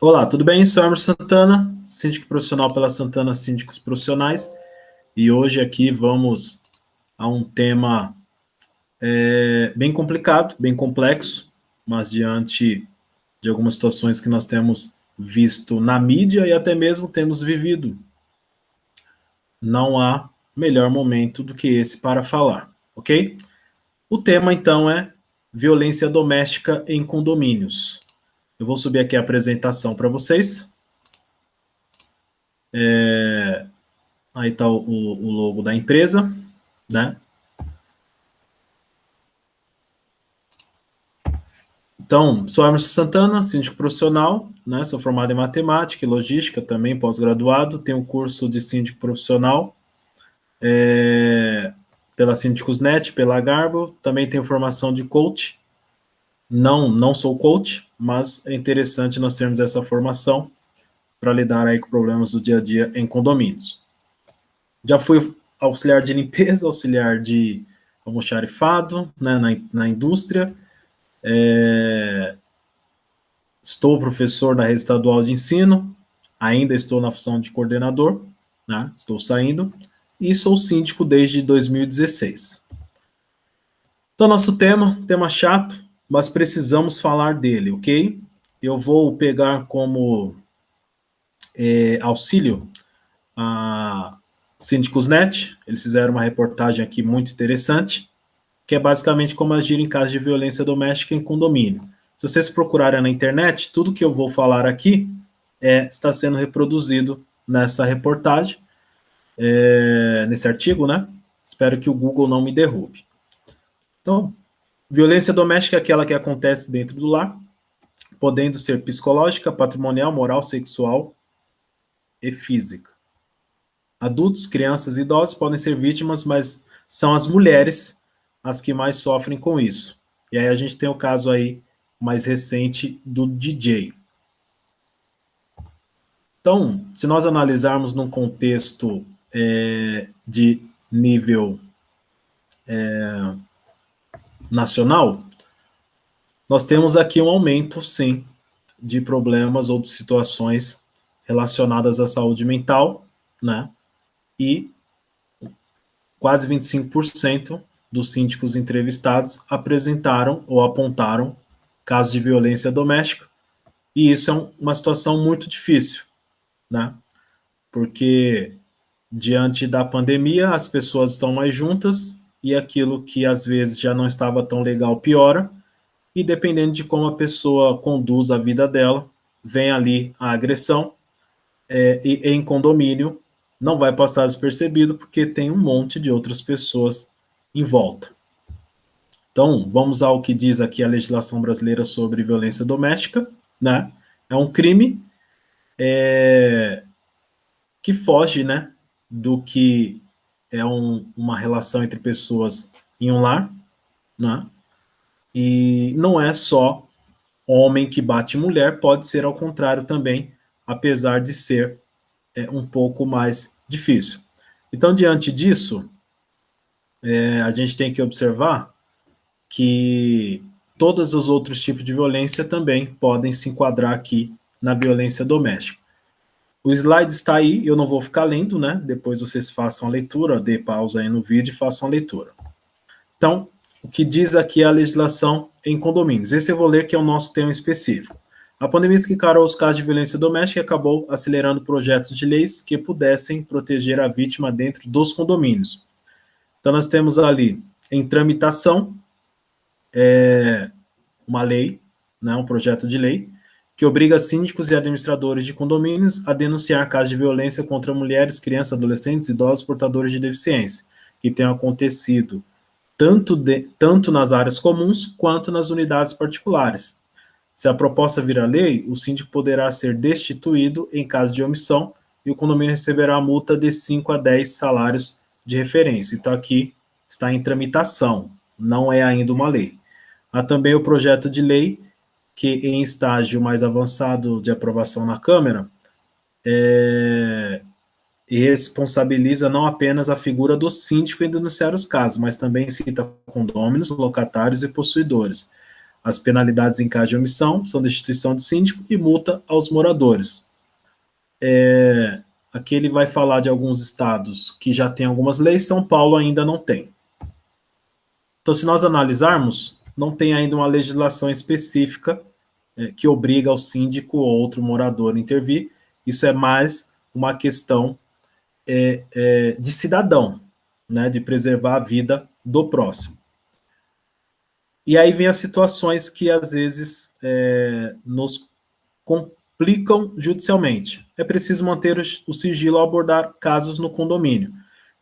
Olá, tudo bem? Sou Emerson Santana, síndico profissional pela Santana Síndicos Profissionais, e hoje aqui vamos a um tema bem complicado, bem complexo, mas diante de algumas situações que nós temos visto na mídia e até mesmo temos vivido. Não há melhor momento do que esse para falar, ok? O tema, então, é violência doméstica em condomínios. Eu vou subir aqui a apresentação para vocês. Aí está o logo da empresa, né? Então, sou Emerson Santana, síndico profissional, né? Sou formado em matemática e logística, também pós-graduado, tenho curso de síndico profissional pela Síndicos.net, pela Garbo, também tenho formação de coach. Não sou coach, mas é interessante nós termos essa formação para lidar aí com problemas do dia a dia em condomínios. Já fui auxiliar de limpeza, auxiliar de almoxarifado, né, na indústria. Estou professor na rede estadual de ensino, ainda estou na função de coordenador, né, estou saindo, e sou síndico desde 2016. Então, nosso tema chato, mas precisamos falar dele, ok? Eu vou pegar como auxílio a Síndicos.net, eles fizeram uma reportagem aqui muito interessante, que é basicamente como agir em caso de violência doméstica em condomínio. Se vocês procurarem na internet, tudo que eu vou falar aqui está sendo reproduzido nessa reportagem, nesse artigo, né? Espero que o Google não me derrube. Então, violência doméstica é aquela que acontece dentro do lar, podendo ser psicológica, patrimonial, moral, sexual e física. Adultos, crianças e idosos podem ser vítimas, mas são as mulheres as que mais sofrem com isso. E aí a gente tem o caso aí mais recente do DJ. Então, se nós analisarmos num contexto de nível nacional, nós temos aqui um aumento, sim, de problemas ou de situações relacionadas à saúde mental, né? E quase 25% dos síndicos entrevistados apresentaram ou apontaram casos de violência doméstica, e isso é uma situação muito difícil, né? Porque diante da pandemia as pessoas estão mais juntas e aquilo que às vezes já não estava tão legal piora, e dependendo de como a pessoa conduz a vida dela, vem ali a agressão, e em condomínio não vai passar despercebido porque tem um monte de outras pessoas em volta. Então, vamos ao que diz aqui a legislação brasileira sobre violência doméstica, né? É um crime que foge, né, do que é uma relação entre pessoas em um lar, né? E não é só homem que bate mulher, pode ser ao contrário também, apesar de ser um pouco mais difícil. Então, diante disso, a gente tem que observar que todos os outros tipos de violência também podem se enquadrar aqui na violência doméstica. O slide está aí, eu não vou ficar lendo, né? Depois vocês façam a leitura, dê pausa aí no vídeo e façam a leitura. Então, o que diz aqui a legislação em condomínios? Esse eu vou ler, que é o nosso tema específico. A pandemia que encarou os casos de violência doméstica acabou acelerando projetos de leis que pudessem proteger a vítima dentro dos condomínios. Então, nós temos ali em tramitação uma lei, né, um projeto de lei, que obriga síndicos e administradores de condomínios a denunciar casos de violência contra mulheres, crianças, adolescentes, idosos, portadores de deficiência, que tenham acontecido tanto nas áreas comuns quanto nas unidades particulares. Se a proposta virar lei, o síndico poderá ser destituído em caso de omissão e o condomínio receberá a multa de 5 a 10 salários de referência. Então, aqui está em tramitação, não é ainda uma lei. Há também o projeto de lei que, em estágio mais avançado de aprovação na Câmara, responsabiliza não apenas a figura do síndico em denunciar os casos, mas também cita condôminos, locatários e possuidores. As penalidades em caso de omissão são destituição de síndico e multa aos moradores. Aqui ele vai falar de alguns estados que já têm algumas leis, São Paulo ainda não tem. Então, se nós analisarmos, não tem ainda uma legislação específica que obriga o síndico ou outro morador a intervir. Isso é mais uma questão de cidadão, né, de preservar a vida do próximo. E aí vem as situações que às vezes nos complicam judicialmente. É preciso manter o sigilo ao abordar casos no condomínio.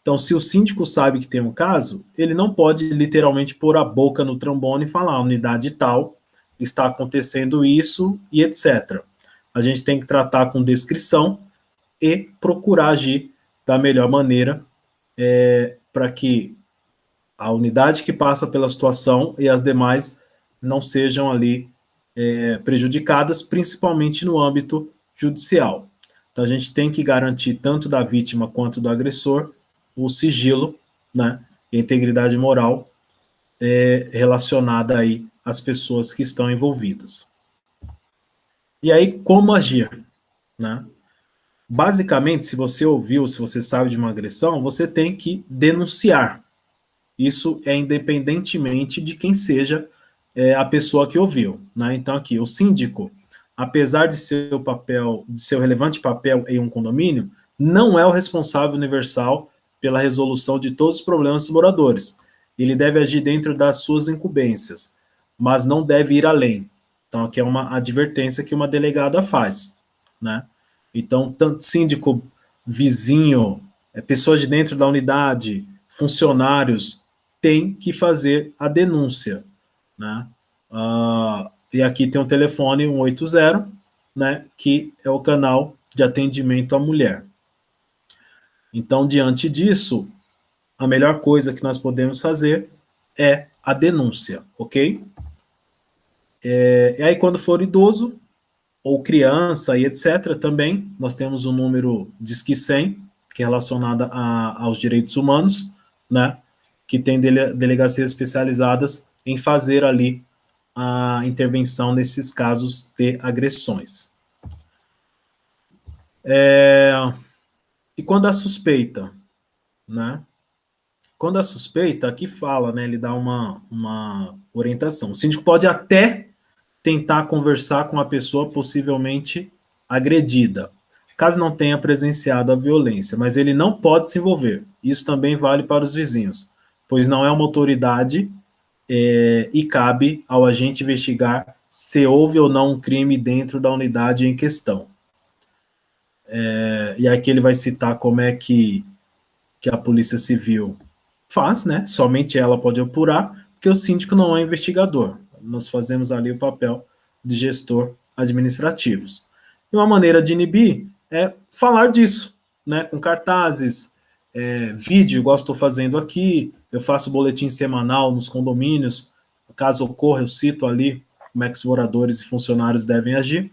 Então, se o síndico sabe que tem um caso, ele não pode literalmente pôr a boca no trombone e falar, unidade tal, está acontecendo isso e etc. A gente tem que tratar com descrição e procurar agir da melhor maneira para que a unidade que passa pela situação e as demais não sejam ali prejudicadas, principalmente no âmbito judicial. Então, a gente tem que garantir, tanto da vítima quanto do agressor, o sigilo, né, e a integridade moral relacionada aí às pessoas que estão envolvidas. E aí, como agir? Né? Basicamente, se você ouviu, se você sabe de uma agressão, você tem que denunciar. Isso é independentemente de quem seja a pessoa que ouviu. Né? Então, aqui, o síndico, apesar de seu papel, de seu relevante papel em um condomínio, não é o responsável universal pela resolução de todos os problemas dos moradores. Ele deve agir dentro das suas incumbências, mas não deve ir além. Então, aqui é uma advertência que uma delegada faz. Né? Então, tanto síndico, vizinho, pessoas de dentro da unidade, funcionários, tem que fazer a denúncia. Né? E aqui tem um telefone 180, né, que é o canal de atendimento à mulher. Então, diante disso, a melhor coisa que nós podemos fazer é a denúncia, ok? E aí, quando for idoso, ou criança e etc., também, nós temos o número Disque 100, que é relacionado aos direitos humanos, né, que tem delegacias especializadas em fazer ali a intervenção nesses casos de agressões. E quando a suspeita, né? Quando a suspeita, aqui fala, né? Ele dá uma orientação. O síndico pode até tentar conversar com a pessoa possivelmente agredida, caso não tenha presenciado a violência, mas ele não pode se envolver. Isso também vale para os vizinhos, pois não é uma autoridade e cabe ao agente investigar se houve ou não um crime dentro da unidade em questão. E aqui ele vai citar como é que a Polícia Civil faz, né? Somente ela pode apurar, porque o síndico não é investigador. Nós fazemos ali o papel de gestor administrativos. E uma maneira de inibir é falar disso, né? Com cartazes, vídeo, igual estou fazendo aqui, eu faço boletim semanal nos condomínios, caso ocorra, eu cito ali como é que os moradores e funcionários devem agir.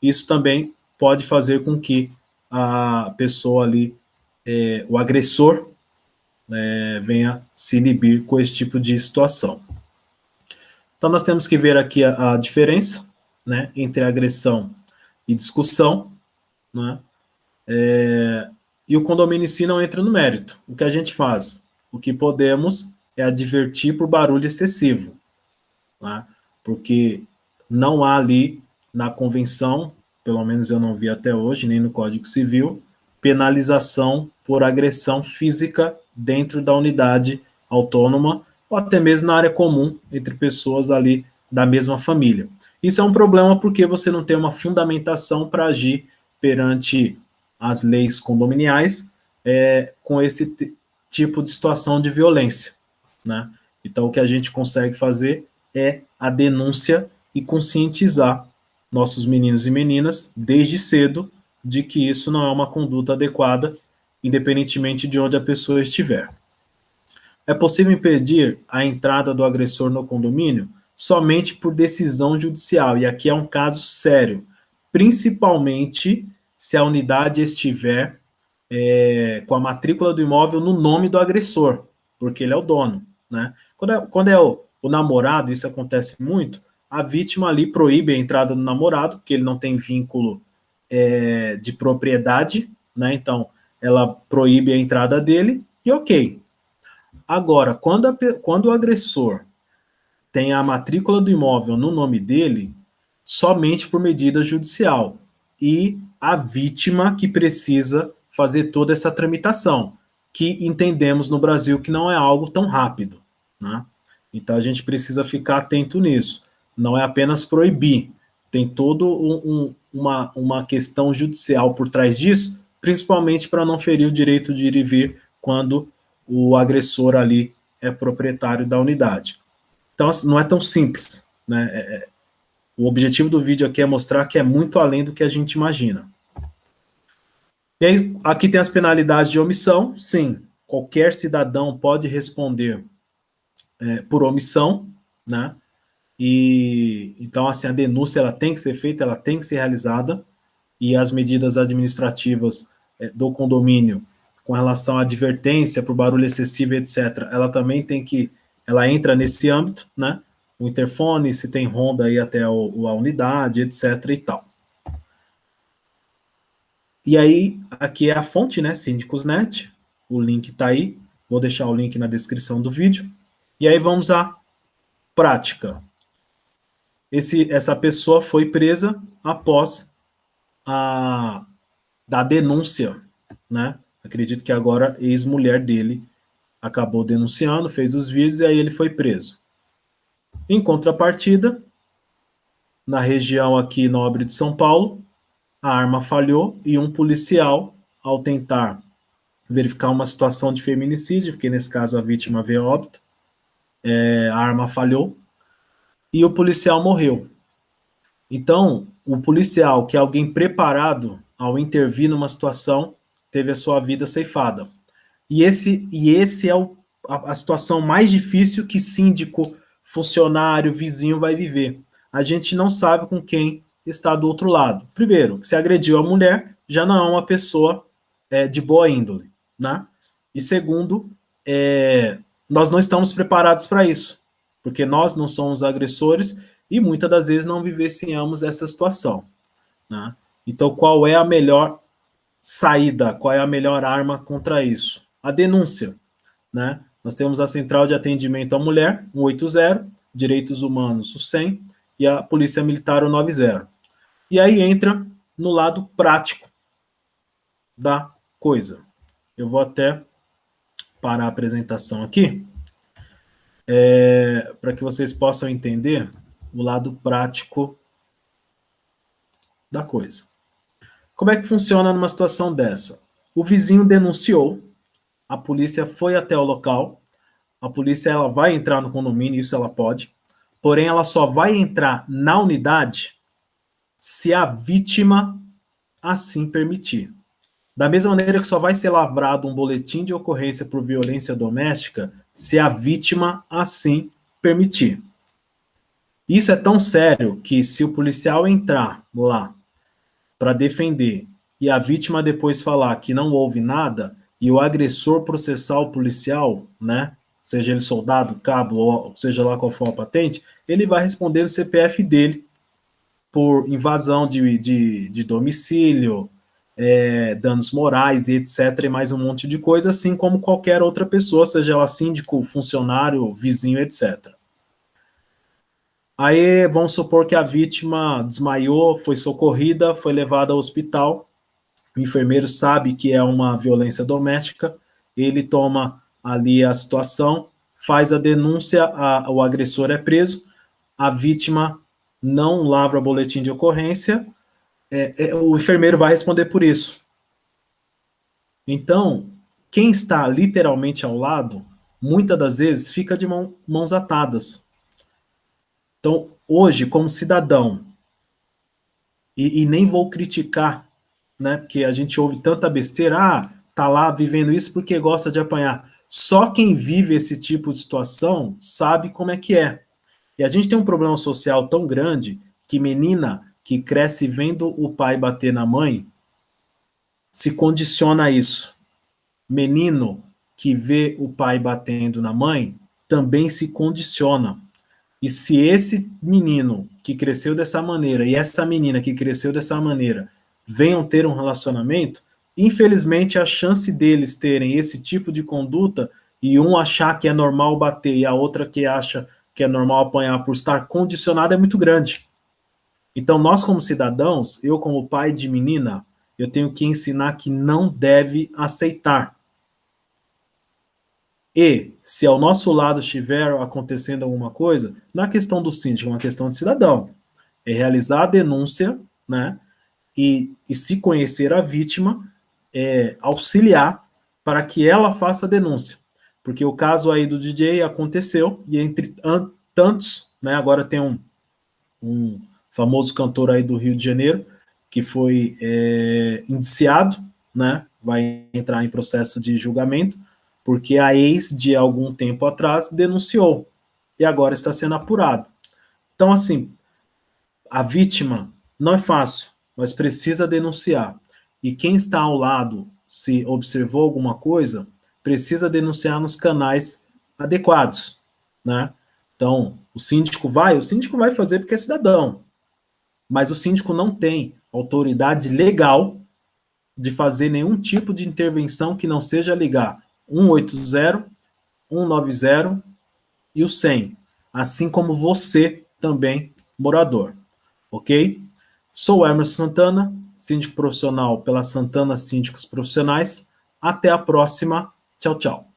Isso também pode fazer com que a pessoa ali, o agressor, venha se inibir com esse tipo de situação. Então, nós temos que ver aqui a diferença, né, entre agressão e discussão, né, e o condomínio em si não entra no mérito. O que a gente faz? O que podemos é advertir por barulho excessivo, né, porque não há ali na convenção, pelo menos eu não vi até hoje, nem no Código Civil, penalização por agressão física dentro da unidade autônoma ou até mesmo na área comum entre pessoas ali da mesma família. Isso é um problema porque você não tem uma fundamentação para agir perante as leis condominiais com esse tipo de situação de violência, né? Então, o que a gente consegue fazer é a denúncia e conscientizar nossos meninos e meninas desde cedo de que isso não é uma conduta adequada, independentemente de onde a pessoa estiver. É possível impedir a entrada do agressor no condomínio somente por decisão judicial, e aqui é um caso sério, principalmente se a unidade estiver com a matrícula do imóvel no nome do agressor, porque ele é o dono, né? Quando é o namorado, isso acontece muito, a vítima ali proíbe a entrada do namorado, porque ele não tem vínculo de propriedade, né? Então, ela proíbe a entrada dele, e ok. Agora, quando o agressor tem a matrícula do imóvel no nome dele, somente por medida judicial. E a vítima que precisa fazer toda essa tramitação, que entendemos no Brasil que não é algo tão rápido, né? Então a gente precisa ficar atento nisso. Não é apenas proibir, tem toda uma questão judicial por trás disso, principalmente para não ferir o direito de ir e vir quando o agressor ali é proprietário da unidade. Então, assim, não é tão simples, né? O objetivo do vídeo aqui é mostrar que é muito além do que a gente imagina. E aí, aqui tem as penalidades de omissão. Sim, qualquer cidadão pode responder por omissão, né? E então, assim, a denúncia ela tem que ser feita, ela tem que ser realizada, e as medidas administrativas do condomínio com relação à advertência por barulho excessivo, etc., ela também ela entra nesse âmbito, né? O interfone, se tem ronda aí até a unidade, etc. e tal. E aí, aqui é a fonte, né? Síndicos.net, o link está aí, vou deixar o link na descrição do vídeo. E aí vamos à prática. Essa pessoa foi presa após da denúncia, né? Acredito que agora ex-mulher dele acabou denunciando, fez os vídeos e aí ele foi preso. Em contrapartida, na região aqui nobre de São Paulo, a arma falhou e um policial, ao tentar verificar uma situação de feminicídio, porque nesse caso a vítima veio a óbito, a arma falhou e o policial morreu. Então, o policial, que é alguém preparado ao intervir numa situação, teve a sua vida ceifada. E esse é a situação mais difícil que síndico, funcionário, vizinho vai viver. A gente não sabe com quem está do outro lado. Primeiro, se agrediu a mulher, já não é uma pessoa de boa índole, né? E segundo, nós não estamos preparados para isso, porque nós não somos agressores e muitas das vezes não vivenciamos essa situação, né? Então, qual é a melhor saída? Qual é a melhor arma contra isso? A denúncia, né? Nós temos a Central de Atendimento à Mulher, 180, Direitos Humanos, o 100, e a Polícia Militar, o 90. E aí entra no lado prático da coisa. Eu vou até parar a apresentação aqui, para que vocês possam entender o lado prático da coisa. Como é que funciona numa situação dessa? O vizinho denunciou, a polícia foi até o local, a polícia ela vai entrar no condomínio, isso ela pode, porém ela só vai entrar na unidade se a vítima assim permitir. Da mesma maneira que só vai ser lavrado um boletim de ocorrência por violência doméstica se a vítima assim permitir. Isso é tão sério que se o policial entrar lá para defender e a vítima depois falar que não houve nada e o agressor processar o policial, né, seja ele soldado, cabo, ou seja lá qual for a patente, ele vai responder o CPF dele por invasão de domicílio, danos morais e etc, e mais um monte de coisa, assim como qualquer outra pessoa, seja ela síndico, funcionário, vizinho, etc. Aí vamos supor que a vítima desmaiou, foi socorrida, foi levada ao hospital, o enfermeiro sabe que é uma violência doméstica, ele toma ali a situação, faz a denúncia, o agressor é preso, a vítima não lavra boletim de ocorrência, o enfermeiro vai responder por isso. Então, quem está literalmente ao lado, muitas das vezes fica de mãos atadas. Então, hoje, como cidadão, e nem vou criticar, né, porque a gente ouve tanta besteira, tá lá vivendo isso porque gosta de apanhar. Só quem vive esse tipo de situação sabe como é que é. E a gente tem um problema social tão grande que menina que cresce vendo o pai bater na mãe se condiciona a isso. Menino que vê o pai batendo na mãe também se condiciona. E se esse menino que cresceu dessa maneira e essa menina que cresceu dessa maneira venham ter um relacionamento, infelizmente a chance deles terem esse tipo de conduta e um achar que é normal bater e a outra que acha que é normal apanhar por estar condicionado é muito grande. Então nós como cidadãos, eu como pai de menina, eu tenho que ensinar que não deve aceitar. E, se ao nosso lado estiver acontecendo alguma coisa, não é questão do síndico, é uma questão de cidadão. É realizar a denúncia, né? E se conhecer a vítima, auxiliar para que ela faça a denúncia. Porque o caso aí do DJ aconteceu, e entre tantos, né? Agora tem um famoso cantor aí do Rio de Janeiro, que foi indiciado, né? Vai entrar em processo de julgamento, porque a ex de algum tempo atrás denunciou e agora está sendo apurado. Então, assim, a vítima não é fácil, mas precisa denunciar. E quem está ao lado, se observou alguma coisa, precisa denunciar nos canais adequados, né? Então, o síndico vai fazer porque é cidadão, mas o síndico não tem autoridade legal de fazer nenhum tipo de intervenção que não seja ligar 180, 190 e o 100, assim como você também, morador, ok? Sou Emerson Santana, síndico profissional pela Santana Síndicos Profissionais. Até a próxima. Tchau, tchau.